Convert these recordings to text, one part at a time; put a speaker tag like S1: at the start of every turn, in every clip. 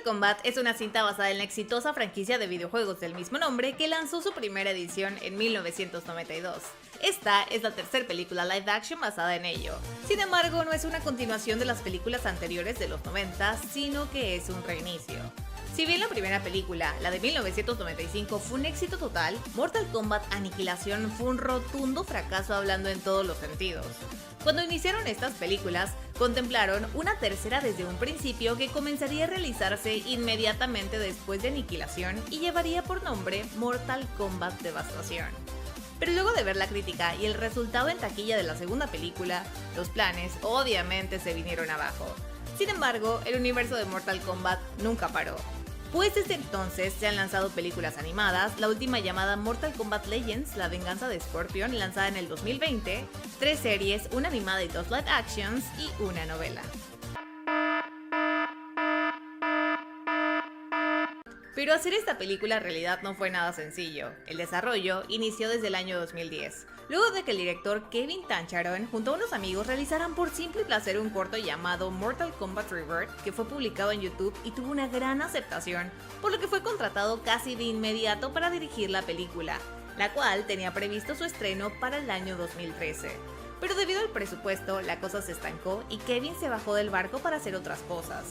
S1: Kombat es una cinta basada en la exitosa franquicia de videojuegos del mismo nombre que lanzó su primera edición en 1992. Esta es la tercera película live action basada en ello. Sin embargo, no es una continuación de las películas anteriores de los 90, sino que es un reinicio. Si bien la primera película, la de 1995, fue un éxito total, Mortal Kombat Aniquilación fue un rotundo fracaso hablando en todos los sentidos. Cuando iniciaron estas películas, contemplaron una tercera desde un principio que comenzaría a realizarse inmediatamente después de Aniquilación y llevaría por nombre Mortal Kombat Devastación. Pero luego de ver la crítica y el resultado en taquilla de la segunda película, los planes obviamente se vinieron abajo. Sin embargo, el universo de Mortal Kombat nunca paró. Pues desde entonces se han lanzado películas animadas, la última llamada Mortal Kombat Legends, la venganza de Scorpion, lanzada en el 2020, 3 series, una animada y 2 live actions y una novela. Pero hacer esta película en realidad no fue nada sencillo. El desarrollo inició desde el año 2010, luego de que el director Kevin Tancharoen junto a unos amigos realizaran por simple placer un corto llamado Mortal Kombat Rebirth, que fue publicado en YouTube y tuvo una gran aceptación, por lo que fue contratado casi de inmediato para dirigir la película, la cual tenía previsto su estreno para el año 2013. Pero debido al presupuesto, la cosa se estancó y Kevin se bajó del barco para hacer otras cosas.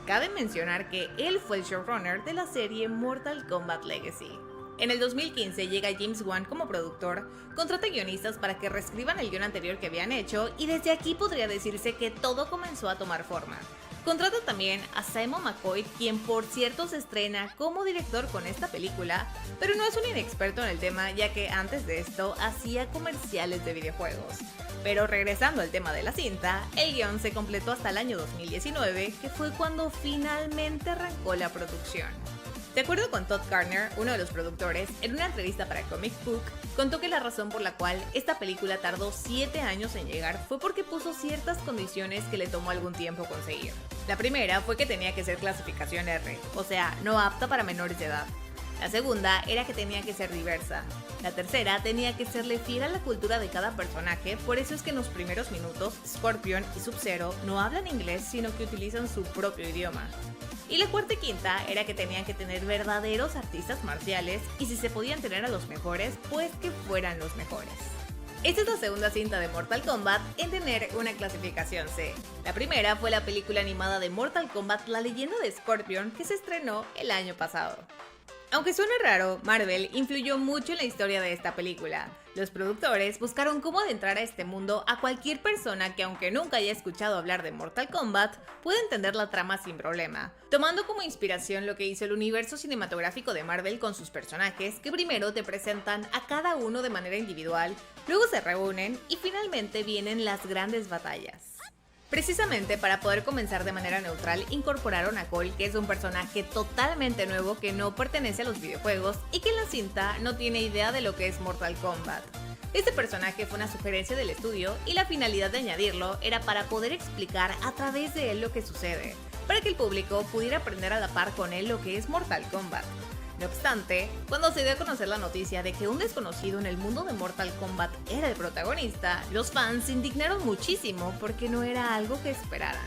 S1: Cabe mencionar que él fue el showrunner de la serie Mortal Kombat Legacy. En el 2015 llega James Wan como productor, contrata guionistas para que reescriban el guion anterior que habían hecho y desde aquí podría decirse que todo comenzó a tomar forma. Contrata también a Simon McCoy, quien por cierto se estrena como director con esta película, pero no es un inexperto en el tema ya que antes de esto hacía comerciales de videojuegos. Pero regresando al tema de la cinta, el guion se completó hasta el año 2019, que fue cuando finalmente arrancó la producción. De acuerdo con Todd Garner, uno de los productores, en una entrevista para Comic Book, contó que la razón por la cual esta película tardó 7 años en llegar fue porque puso ciertas condiciones que le tomó algún tiempo conseguir. La primera fue que tenía que ser clasificación R, o sea, no apta para menores de edad. La segunda era que tenía que ser diversa. La tercera tenía que serle fiel a la cultura de cada personaje, por eso es que en los primeros minutos, Scorpion y Sub-Zero no hablan inglés sino que utilizan su propio idioma. Y la cuarta y quinta era que tenían que tener verdaderos artistas marciales y si se podían tener a los mejores, pues que fueran los mejores. Esta es la segunda cinta de Mortal Kombat en tener una clasificación C. La primera fue la película animada de Mortal Kombat La Leyenda de Scorpion que se estrenó el año pasado. Aunque suene raro, Marvel influyó mucho en la historia de esta película. Los productores buscaron cómo adentrar a este mundo a cualquier persona que aunque nunca haya escuchado hablar de Mortal Kombat, pueda entender la trama sin problema, tomando como inspiración lo que hizo el universo cinematográfico de Marvel con sus personajes, que primero te presentan a cada uno de manera individual, luego se reúnen y finalmente vienen las grandes batallas. Precisamente para poder comenzar de manera neutral, incorporaron a Cole, que es un personaje totalmente nuevo que no pertenece a los videojuegos y que en la cinta no tiene idea de lo que es Mortal Kombat. Este personaje fue una sugerencia del estudio y la finalidad de añadirlo era para poder explicar a través de él lo que sucede, para que el público pudiera aprender a la par con él lo que es Mortal Kombat. No obstante, cuando se dio a conocer la noticia de que un desconocido en el mundo de Mortal Kombat era el protagonista, los fans se indignaron muchísimo porque no era algo que esperaran.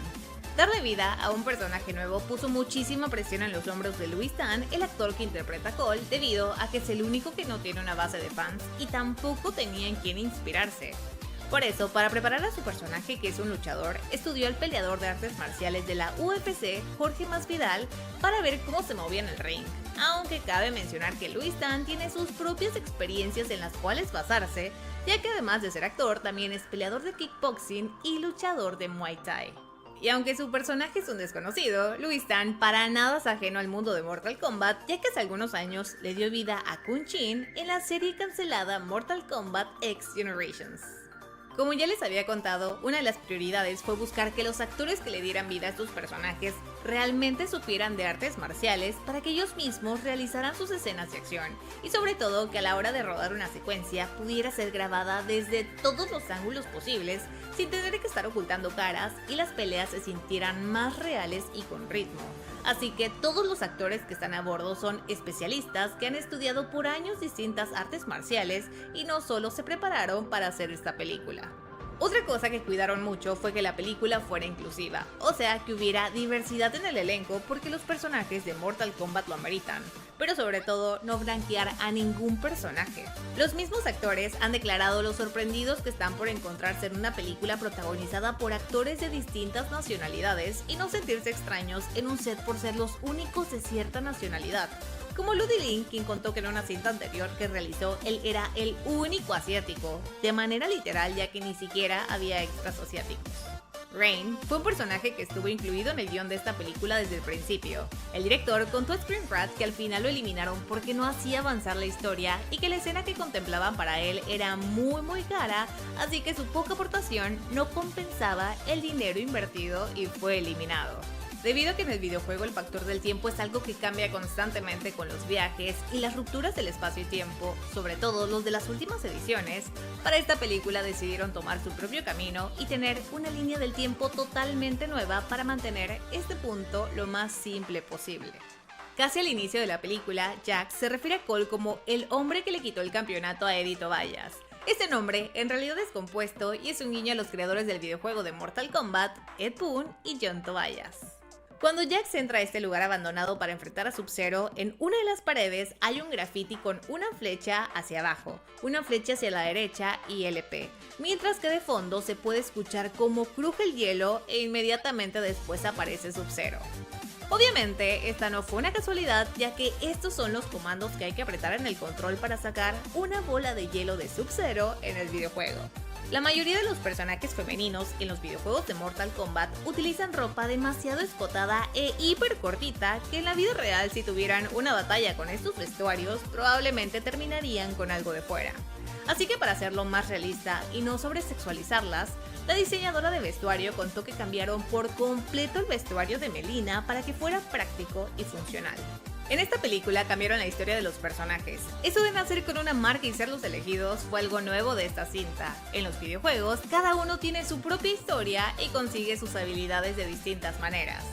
S1: Darle vida a un personaje nuevo puso muchísima presión en los hombros de Louis Tan, el actor que interpreta a Cole, debido a que es el único que no tiene una base de fans y tampoco tenía en quién inspirarse. Por eso, para preparar a su personaje, que es un luchador, estudió al peleador de artes marciales de la UFC, Jorge Masvidal, para ver cómo se movía en el ring. Aunque cabe mencionar que Louis Tan tiene sus propias experiencias en las cuales basarse, ya que además de ser actor, también es peleador de kickboxing y luchador de Muay Thai. Y aunque su personaje es un desconocido, Louis Tan para nada es ajeno al mundo de Mortal Kombat, ya que hace algunos años le dio vida a Kun Chin en la serie cancelada Mortal Kombat X Generations. Como ya les había contado, una de las prioridades fue buscar que los actores que le dieran vida a estos personajes realmente supieran de artes marciales para que ellos mismos realizaran sus escenas de acción y sobre todo que a la hora de rodar una secuencia pudiera ser grabada desde todos los ángulos posibles sin tener que estar ocultando caras y las peleas se sintieran más reales y con ritmo. Así que todos los actores que están a bordo son especialistas que han estudiado por años distintas artes marciales y no solo se prepararon para hacer esta película. Otra cosa que cuidaron mucho fue que la película fuera inclusiva, o sea, que hubiera diversidad en el elenco porque los personajes de Mortal Kombat lo ameritan, pero sobre todo no blanquear a ningún personaje. Los mismos actores han declarado lo sorprendidos que están por encontrarse en una película protagonizada por actores de distintas nacionalidades y no sentirse extraños en un set por ser los únicos de cierta nacionalidad. Como Ludi Lin, quien contó que en una cinta anterior que realizó él era el único asiático, de manera literal ya que ni siquiera había extras asiáticos. Rain fue un personaje que estuvo incluido en el guión de esta película desde el principio. El director contó a Screen Rant que al final lo eliminaron porque no hacía avanzar la historia y que la escena que contemplaban para él era muy cara, así que su poca aportación no compensaba el dinero invertido y fue eliminado. Debido a que en el videojuego el factor del tiempo es algo que cambia constantemente con los viajes y las rupturas del espacio y tiempo, sobre todo los de las últimas ediciones, para esta película decidieron tomar su propio camino y tener una línea del tiempo totalmente nueva para mantener este punto lo más simple posible. Casi al inicio de la película, Jax se refiere a Cole como el hombre que le quitó el campeonato a Eddie Tobias. Este nombre en realidad es compuesto y es un guiño a los creadores del videojuego de Mortal Kombat, Ed Boon y John Tobias. Cuando Jax entra a este lugar abandonado para enfrentar a Sub-Zero, en una de las paredes hay un graffiti con una flecha hacia abajo, una flecha hacia la derecha y LP, mientras que de fondo se puede escuchar cómo cruje el hielo e inmediatamente después aparece Sub-Zero. Obviamente, esta no fue una casualidad, ya que estos son los comandos que hay que apretar en el control para sacar una bola de hielo de Sub-Zero en el videojuego. La mayoría de los personajes femeninos en los videojuegos de Mortal Kombat utilizan ropa demasiado escotada e hiper cortita que en la vida real, si tuvieran una batalla con estos vestuarios, probablemente terminarían con algo de fuera. Así que para hacerlo más realista y no sobresexualizarlas, la diseñadora de vestuario contó que cambiaron por completo el vestuario de Melina para que fuera práctico y funcional. En esta película cambiaron la historia de los personajes. Eso de nacer con una marca y ser los elegidos fue algo nuevo de esta cinta. En los videojuegos, cada uno tiene su propia historia y consigue sus habilidades de distintas maneras.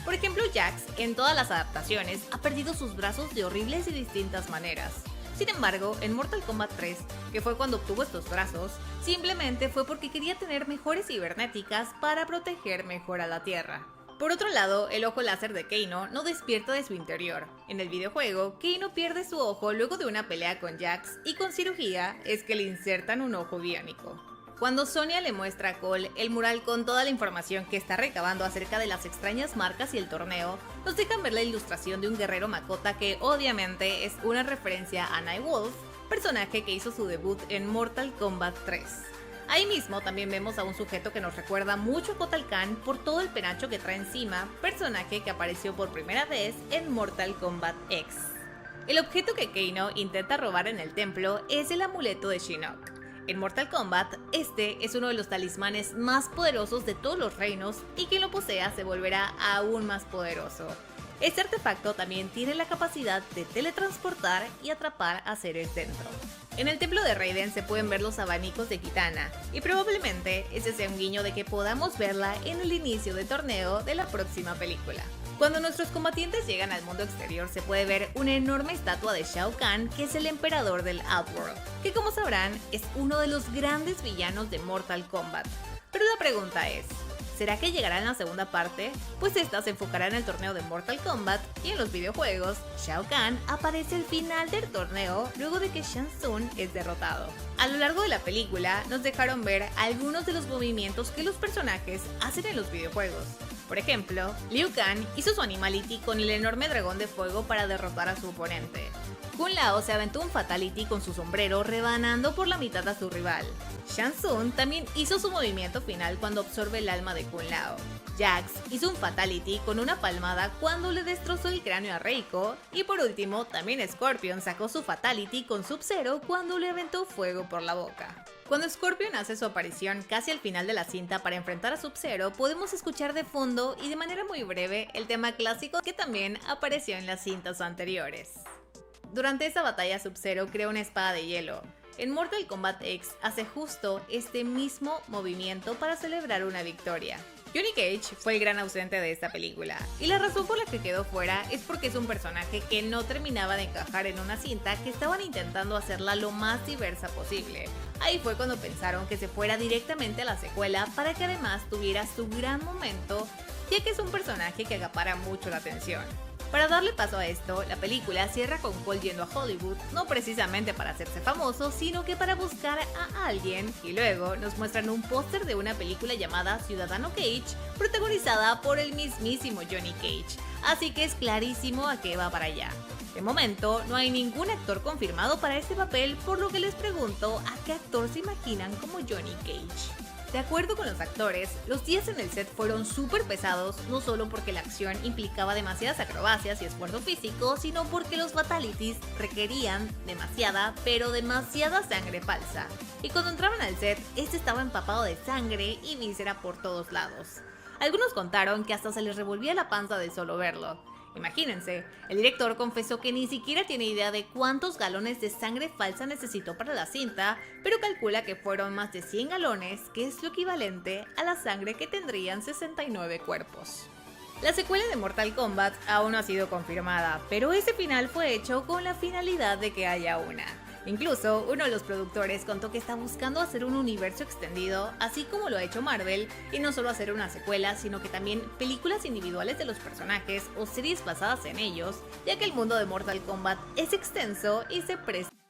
S1: Por ejemplo, Jax, en todas las adaptaciones, ha perdido sus brazos de horribles y distintas maneras. Sin embargo, en Mortal Kombat 3, que fue cuando obtuvo estos brazos, simplemente fue porque quería tener mejores cibernéticas para proteger mejor a la Tierra. Por otro lado, el ojo láser de Kano no despierta de su interior. En el videojuego, Kano pierde su ojo luego de una pelea con Jax y con cirugía es que le insertan un ojo biónico. Cuando Sonya le muestra a Cole el mural con toda la información que está recabando acerca de las extrañas marcas y el torneo, nos dejan ver la ilustración de un guerrero Makota que obviamente es una referencia a Nightwolf, personaje que hizo su debut en Mortal Kombat 3. Ahí mismo también vemos a un sujeto que nos recuerda mucho a Kotal Kahn por todo el penacho que trae encima, personaje que apareció por primera vez en Mortal Kombat X. El objeto que Kano intenta robar en el templo es el amuleto de Shinnok. En Mortal Kombat, este es uno de los talismanes más poderosos de todos los reinos y quien lo posea se volverá aún más poderoso. Este artefacto también tiene la capacidad de teletransportar y atrapar a seres dentro. En el templo de Raiden se pueden ver los abanicos de Kitana, y probablemente ese sea un guiño de que podamos verla en el inicio del torneo de la próxima película. Cuando nuestros combatientes llegan al mundo exterior se puede ver una enorme estatua de Shao Kahn, que es el emperador del Outworld, que como sabrán es uno de los grandes villanos de Mortal Kombat. Pero la pregunta es, ¿será que llegará en la segunda parte? Pues esta se enfocará en el torneo de Mortal Kombat y en los videojuegos, Shao Kahn aparece al final del torneo luego de que Shang Tsung es derrotado. A lo largo de la película nos dejaron ver algunos de los movimientos que los personajes hacen en los videojuegos. Por ejemplo, Liu Kang hizo su Animality con el enorme dragón de fuego para derrotar a su oponente. Kung Lao se aventó un Fatality con su sombrero rebanando por la mitad a su rival. Shang Tsung también hizo su movimiento final cuando absorbe el alma de Kung Lao. Jax hizo un Fatality con una palmada cuando le destrozó el cráneo a Reiko. Y por último, también Scorpion sacó su Fatality con Sub-Zero cuando le aventó fuego por la boca. Cuando Scorpion hace su aparición casi al final de la cinta para enfrentar a Sub-Zero, podemos escuchar de fondo y de manera muy breve el tema clásico que también apareció en las cintas anteriores. Durante esa batalla Sub-Zero crea una espada de hielo. En Mortal Kombat X hace justo este mismo movimiento para celebrar una victoria. Johnny Cage fue el gran ausente de esta película, y la razón por la que quedó fuera es porque es un personaje que no terminaba de encajar en una cinta que estaban intentando hacerla lo más diversa posible. Ahí fue cuando pensaron que se fuera directamente a la secuela para que además tuviera su gran momento, ya que es un personaje que acapara mucho la atención. Para darle paso a esto, la película cierra con Cole yendo a Hollywood, no precisamente para hacerse famoso, sino que para buscar a alguien, y luego nos muestran un póster de una película llamada Ciudadano Cage, protagonizada por el mismísimo Johnny Cage, así que es clarísimo a qué va para allá. De momento, no hay ningún actor confirmado para este papel, por lo que les pregunto a qué actor se imaginan como Johnny Cage. De acuerdo con los actores, los días en el set fueron súper pesados, no solo porque la acción implicaba demasiadas acrobacias y esfuerzo físico, sino porque los fatalities requerían demasiada, pero demasiada sangre falsa. Y cuando entraban al set, este estaba empapado de sangre y víscera por todos lados. Algunos contaron que hasta se les revolvía la panza de solo verlo. Imagínense, el director confesó que ni siquiera tiene idea de cuántos galones de sangre falsa necesitó para la cinta, pero calcula que fueron más de 100 galones, que es lo equivalente a la sangre que tendrían 69 cuerpos. La secuela de Mortal Kombat aún no ha sido confirmada, pero ese final fue hecho con la finalidad de que haya una. Incluso, uno de los productores contó que está buscando hacer un universo extendido, así como lo ha hecho Marvel, y no solo hacer una secuela, sino que también películas individuales de los personajes o series basadas en ellos, ya que el mundo de Mortal Kombat es extenso y se presta